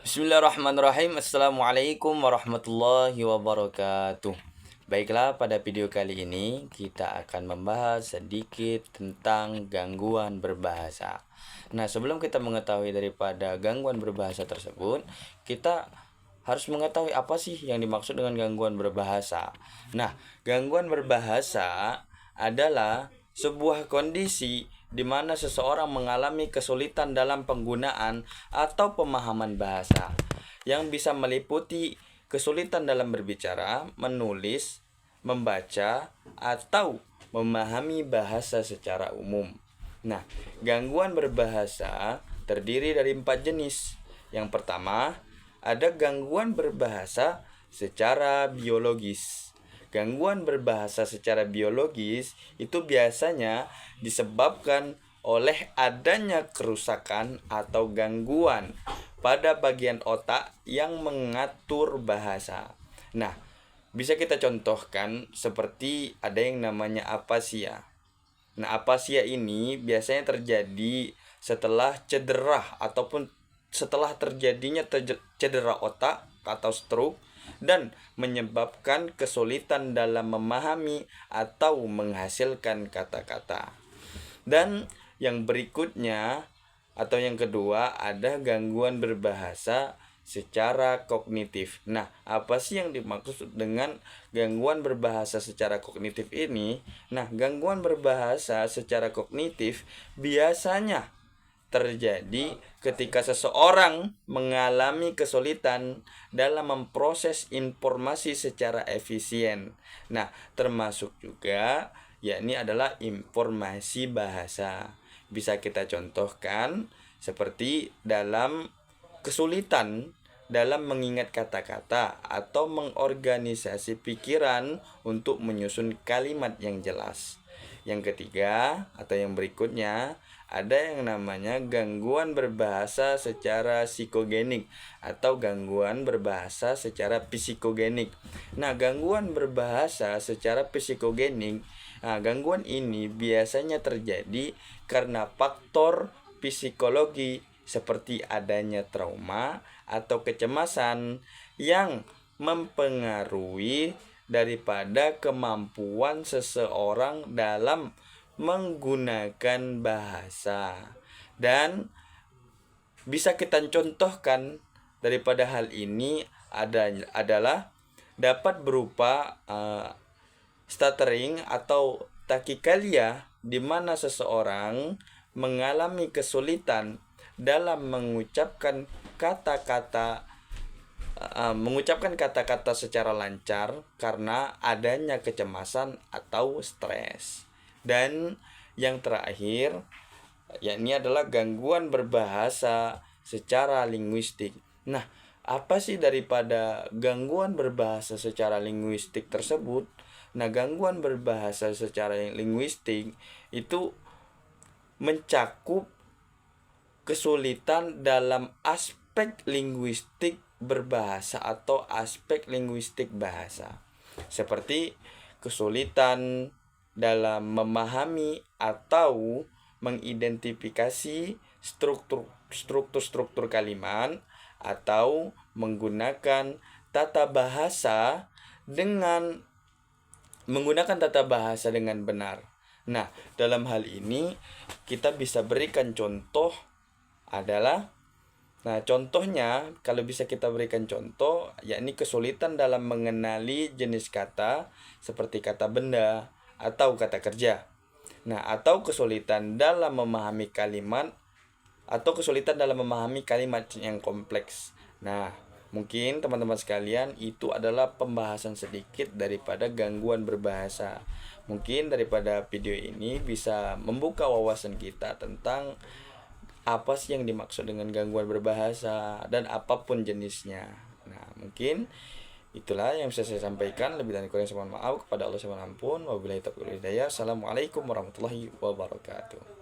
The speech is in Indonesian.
Bismillahirrahmanirrahim. Assalamualaikum warahmatullahi wabarakatuh. Baiklah, pada video kali ini kita akan membahas sedikit tentang gangguan berbahasa. Nah, sebelum kita mengetahui daripada gangguan berbahasa tersebut, kita harus mengetahui apa sih yang dimaksud dengan gangguan berbahasa. Nah, gangguan berbahasa adalah sebuah kondisi di mana seseorang mengalami kesulitan dalam penggunaan atau pemahaman bahasa yang bisa meliputi kesulitan dalam berbicara, menulis, membaca, atau memahami bahasa secara umum. Nah, gangguan berbahasa terdiri dari 4 jenis. Yang pertama, ada gangguan berbahasa secara biologis. Gangguan berbahasa secara biologis itu biasanya disebabkan oleh adanya kerusakan atau gangguan pada bagian otak yang mengatur bahasa. Nah, bisa kita contohkan seperti ada yang namanya apasia. Nah, apasia ini biasanya terjadi setelah cedera ataupun setelah terjadinya cedera otak atau stroke dan menyebabkan kesulitan dalam memahami atau menghasilkan kata-kata. Dan yang berikutnya atau yang kedua ada gangguan berbahasa secara kognitif. Nah, apa sih yang dimaksud dengan gangguan berbahasa secara kognitif ini? Nah, gangguan berbahasa secara kognitif biasanya terjadi ketika seseorang mengalami kesulitan dalam memproses informasi secara efisien. Nah, termasuk juga yakni adalah informasi bahasa. Bisa kita contohkan seperti dalam kesulitan dalam mengingat kata-kata atau mengorganisasi pikiran untuk menyusun kalimat yang jelas. Yang ketiga atau yang berikutnya ada yang namanya gangguan berbahasa secara psikogenik atau gangguan berbahasa secara psikogenik. Nah, gangguan berbahasa secara psikogenik, gangguan ini biasanya terjadi karena faktor psikologi seperti adanya trauma atau kecemasan yang mempengaruhi daripada kemampuan seseorang dalam menggunakan bahasa. Dan bisa kita contohkan daripada hal ini adalah dapat berupa stuttering atau tachikalia di mana seseorang mengalami kesulitan dalam mengucapkan kata-kata secara lancar karena adanya kecemasan atau stres. Dan yang terakhir yakni adalah gangguan berbahasa secara linguistik. Nah, apa sih daripada gangguan berbahasa secara linguistik tersebut? Nah, gangguan berbahasa secara linguistik itu mencakup kesulitan dalam aspek linguistik berbahasa atau aspek linguistik bahasa, seperti kesulitan dalam memahami atau mengidentifikasi struktur kalimat atau menggunakan tata bahasa dengan benar. Nah, dalam hal ini kita bisa berikan contoh adalah contohnya kalau bisa kita berikan contoh yakni kesulitan dalam mengenali jenis kata seperti kata benda atau kata kerja. Nah, atau kesulitan dalam memahami kalimat yang kompleks. Nah, mungkin teman-teman sekalian itu adalah pembahasan sedikit daripada gangguan berbahasa. Mungkin daripada video ini bisa membuka wawasan kita tentang apa sih yang dimaksud dengan gangguan berbahasa dan apapun jenisnya. Nah, mungkin itulah yang bisa saya sampaikan. Lebih dan kurang saya mohon maaf kepada Allah Subhanahu wa taala. Wabillahi taufiq wal hidayah. Assalamualaikum warahmatullahi wabarakatuh.